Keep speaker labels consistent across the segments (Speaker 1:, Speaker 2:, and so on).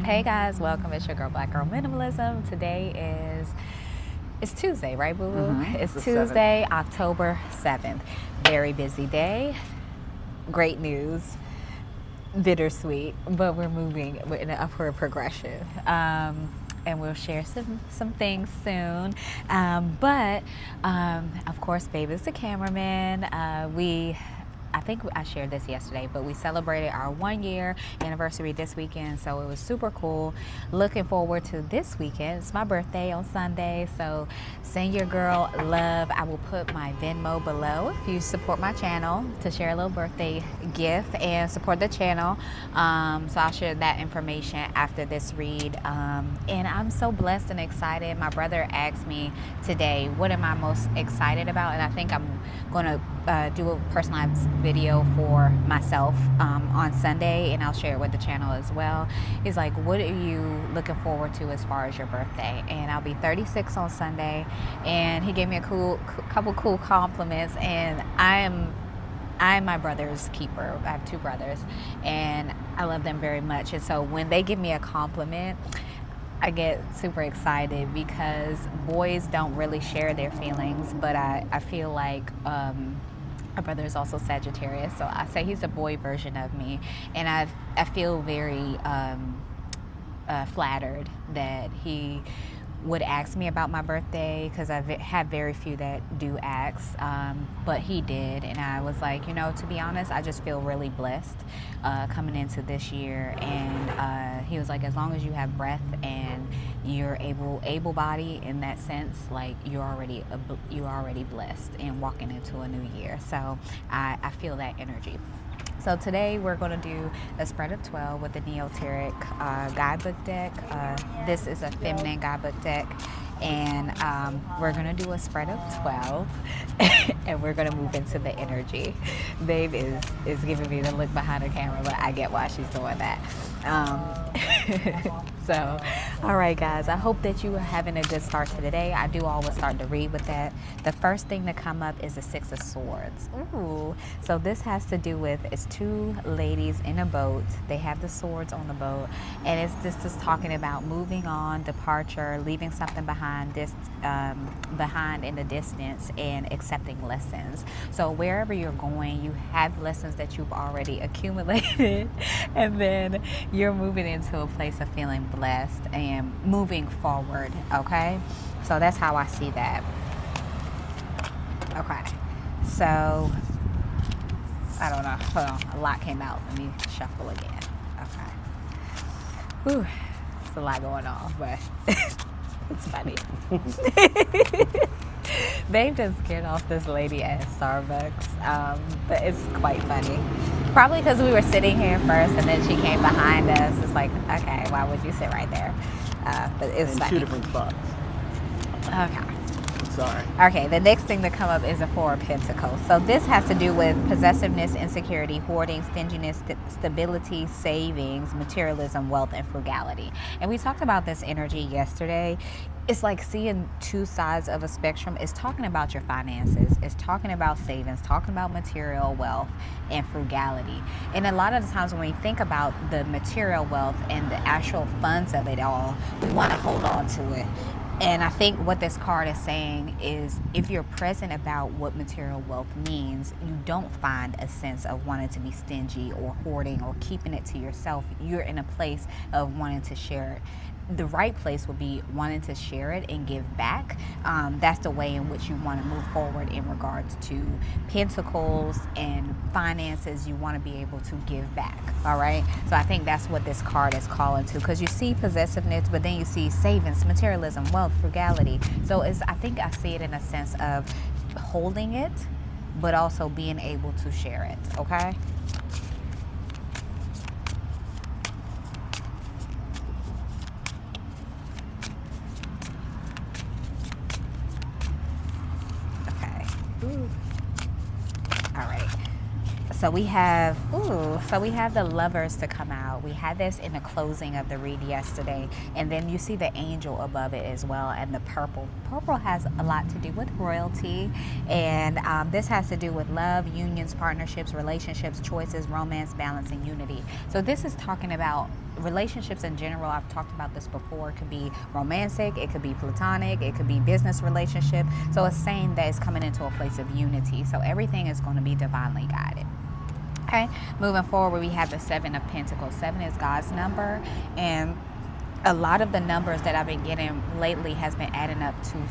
Speaker 1: Hey guys, welcome. It's your girl, Black Girl Minimalism. It's Tuesday, right, boo boo? It's
Speaker 2: the
Speaker 1: Tuesday, October 7th. Very busy day. Great news. Bittersweet, but we're moving in an upward progression. And we'll share some things soon. Of course, Babe is the cameraman. I think I shared this yesterday, but we celebrated our 1 year anniversary this weekend, so it was super cool. Looking forward to this weekend. It's my birthday on Sunday, so send your girl love. I will put my Venmo below if you support my channel to share a little birthday gift and support the channel. So I'll share that information after this read. And I'm so blessed and excited. My brother asked me today, what am I most excited about? And I think I'm going to do a personalized video for myself on Sunday, and I'll share it with the channel as well. He's like, what are you looking forward to as far as your birthday? And I'll be 36 on Sunday, and he gave me a couple cool compliments, and I'm my brother's keeper. I have two brothers, and I love them very much. And so when they give me a compliment, I get super excited because boys don't really share their feelings, but I feel like my brother is also Sagittarius, so I say he's a boy version of me, and I feel very flattered that he would ask me about my birthday, because I've had very few that do ask, but he did, and I was like, to be honest, I just feel really blessed coming into this year. And he was like, as long as you have breath and you're able-bodied in that sense, like you're already blessed and walking into a new year. So I feel that energy. So today we're going to do a spread of 12 with the Neoteric guidebook deck. This is a feminine guidebook deck, and we're going to do a spread of 12, and we're going to move into the energy. Babe is giving me the look behind the camera, but I get why she's doing that. So, all right, guys, I hope that you are having a good start to the day. I do always start to read with that. The first thing to come up is the Six of Swords. Ooh. So this has to do with, it's two ladies in a boat. They have the swords on the boat, and this is talking about moving on, departure, leaving something behind in the distance, and accepting lessons. So wherever you're going, you have lessons that you've already accumulated, and then you're moving into a place of feeling blessed and moving forward. Okay, so that's how I see that. Okay, so I don't know, hold on, a lot came out. Let me shuffle again. Okay. Whew. It's a lot going on, but it's funny. Babe just scared off this lady at Starbucks, but it's quite funny. Probably because we were sitting here first, and then she came behind us. It's like, okay, why would you sit right there? But it's funny.
Speaker 2: Two different spots.
Speaker 1: Okay.
Speaker 2: Sorry.
Speaker 1: Okay, the next thing to come up is a Four of Pentacles. So this has to do with possessiveness, insecurity, hoarding, stinginess, stability, savings, materialism, wealth, and frugality. And we talked about this energy yesterday. It's like seeing two sides of a spectrum. It's talking about your finances. It's talking about savings, talking about material wealth and frugality. And a lot of the times when we think about the material wealth and the actual funds of it all, we want to hold on to it. And I think what this card is saying is, if you're present about what material wealth means, you don't find a sense of wanting to be stingy or hoarding or keeping it to yourself. You're in a place of wanting to share it. The right place would be wanting to share it and give back. That's the way in which you want to move forward in regards to pentacles and finances. You want to be able to give back. All right. So I think that's what this card is calling to, because you see possessiveness, but then you see savings, materialism, wealth, frugality. So I think I see it in a sense of holding it, but also being able to share it. Okay. So we have, so we have the Lovers to come out. We had this in the closing of the read yesterday, and then you see the angel above it as well, and the purple. Purple has a lot to do with royalty, and this has to do with love, unions, partnerships, relationships, choices, romance, balance, and unity. So this is talking about relationships in general. I've talked about this before. It could be romantic, it could be platonic, it could be business relationship. So it's saying that it's coming into a place of unity. So everything is going to be divinely guided. Okay, moving forward, we have the Seven of Pentacles. 7 is God's number, and a lot of the numbers that I've been getting lately has been adding up to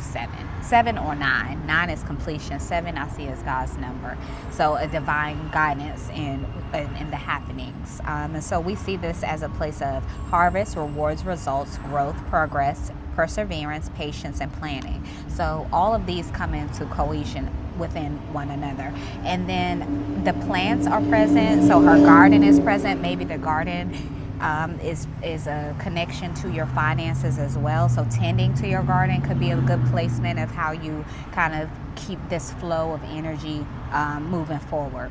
Speaker 1: 7 or 9. 9 is completion. 7 I see as God's number, so a divine guidance in the happenings. And so we see this as a place of harvest, rewards, results, growth, progress, perseverance, patience, and planning. So all of these come into cohesion within one another. And then the plants are present, so her garden is present. Maybe the garden is a connection to your finances as well. So tending to your garden could be a good placement of how you kind of keep this flow of energy moving forward.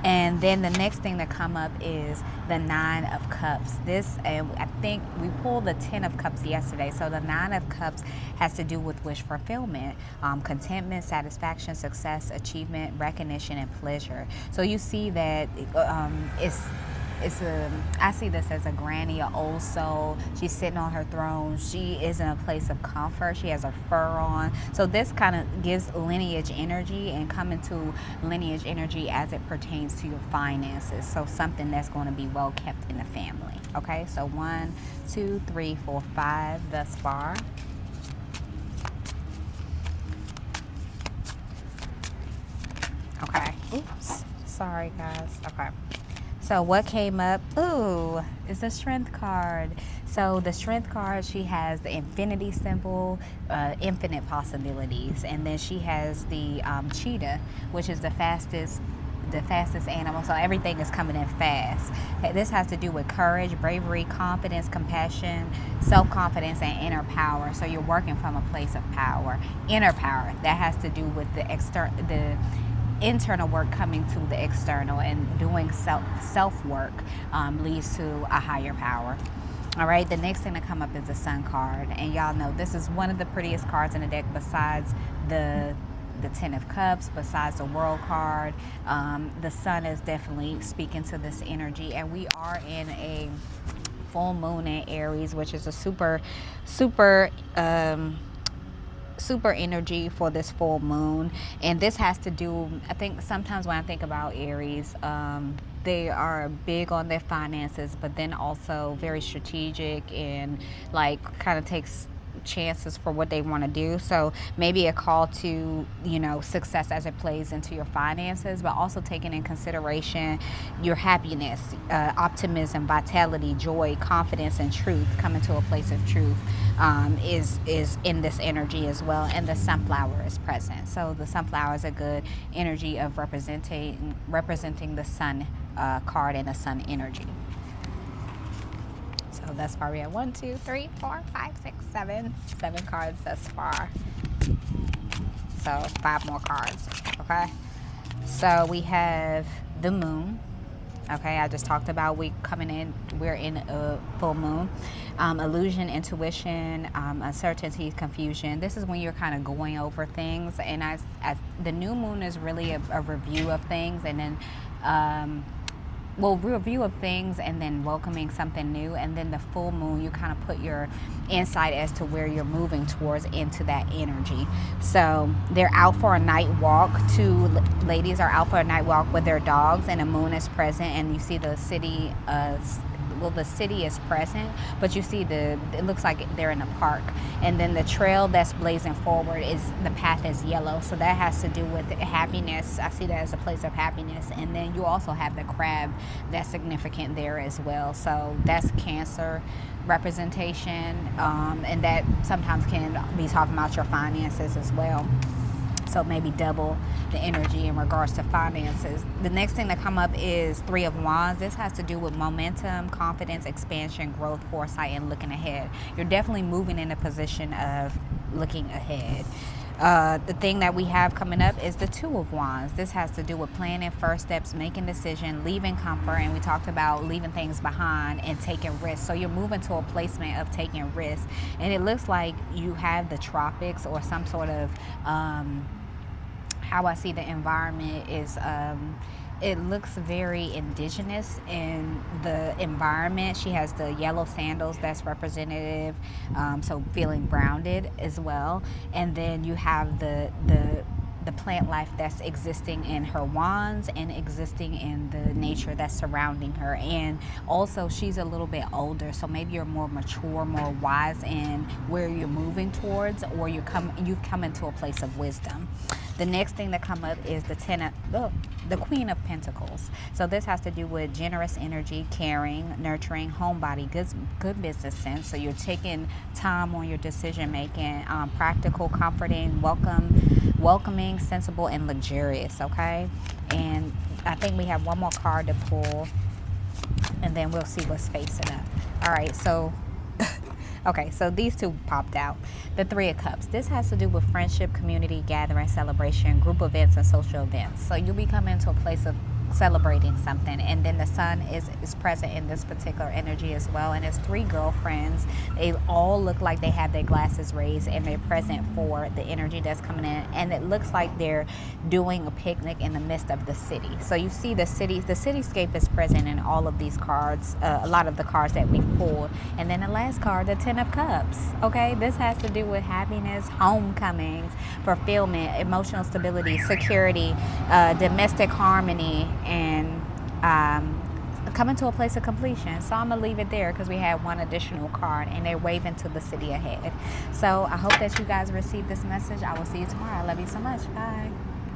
Speaker 1: And then the next thing to come up is the 9 of Cups. This, and I think we pulled the 10 of Cups yesterday. So the 9 of Cups has to do with wish fulfillment, contentment, satisfaction, success, achievement, recognition, and pleasure. So you see that I see this as a granny, an old soul. She's sitting on her throne. She is in a place of comfort. She has her fur on. So this kind of gives lineage energy, and coming to lineage energy as it pertains to your finances. So something that's going to be well kept in the family. Okay, so 1, 2, 3, 4, 5 thus far. Okay, oops, sorry guys. Okay. So what came up, is the Strength card. So the Strength card, she has the infinity symbol, infinite possibilities. And then she has the cheetah, which is the fastest animal. So everything is coming in fast. This has to do with courage, bravery, confidence, compassion, self-confidence, and inner power. So you're working from a place of power. Inner power, that has to do with the internal work coming to the external, and doing self work leads to a higher power. All right, the next thing to come up is the Sun card, and y'all know this is one of the prettiest cards in the deck besides the 10 of Cups, besides the World card. The Sun is definitely speaking to this energy, and we are in a full moon in Aries, which is a super energy for this full moon. And this has to do, I think sometimes when I think about Aries, they are big on their finances, but then also very strategic and like kind of takes chances for what they want to do. So maybe a call to, success as it plays into your finances, but also taking in consideration your happiness, optimism, vitality, joy, confidence, and truth. Coming to a place of truth is in this energy as well. And the Sunflower is present. So the Sunflower is a good energy of representing the Sun card and the Sun energy. So thus far we have 1, 2, 3, 4, 5, 6, 7 cards thus far. So 5 more cards. Okay. So we have the Moon. Okay, I just talked about we're in a full moon. Illusion, intuition, uncertainty, confusion. This is when you're kind of going over things, and as the new moon is really a review of things, and then review of things and then welcoming something new. And then the full moon, you kind of put your insight as to where you're moving towards into that energy. So they're out for a night walk. 2 ladies are out for a night walk with their dogs, and a moon is present, and you see the city the city is present, but you see it looks like they're in a park. And then the trail that's blazing forward the path is yellow. So that has to do with happiness. I see that as a place of happiness. And then you also have the crab that's significant there as well. So that's Cancer representation. And that sometimes can be talking about your finances as well. So maybe double the energy in regards to finances. The next thing to come up is 3 of Wands. This has to do with momentum, confidence, expansion, growth, foresight, and looking ahead. You're definitely moving in a position of looking ahead. The thing that we have coming up is the Two of Wands. This has to do with planning first steps, making decision, leaving comfort, and we talked about leaving things behind and taking risks. So you're moving to a placement of taking risks, and it looks like you have the tropics or some sort of how I see the environment is it looks very indigenous in the environment. She has the yellow sandals that's representative, so feeling grounded as well. And then you have the plant life that's existing in her wands and existing in the nature that's surrounding her. And also she's a little bit older, so maybe you're more mature, more wise in where you're moving towards, or you've come into a place of wisdom. The next thing that come up is the Queen of Pentacles. So this has to do with generous energy, caring, nurturing, homebody, good business sense. So you're taking time on your decision making, practical, comforting, welcoming, sensible, and luxurious. Okay, and I think we have one more card to pull, and then we'll see what's facing up. All right, so. Okay, so these two popped out. The Three of Cups. This has to do with friendship, community, gathering, celebration, group events, and social events. So you'll be coming to a place of celebrating something, and then the sun is present in this particular energy as well. And it's three girlfriends. They all look like they have their glasses raised, and they're present for the energy that's coming in, and it looks like they're doing a picnic in the midst of the city. So you see the cityscape is present in all of these cards, a lot of the cards that we've pulled. And then the last card, the Ten of Cups. Okay, this has to do with happiness, homecomings, fulfillment, emotional stability, security, domestic harmony, and coming to a place of completion. So I'm gonna leave it there because we had one additional card, and they're waving to the city ahead. So I hope that you guys receive this message. I will see you tomorrow. I love you so much. Bye.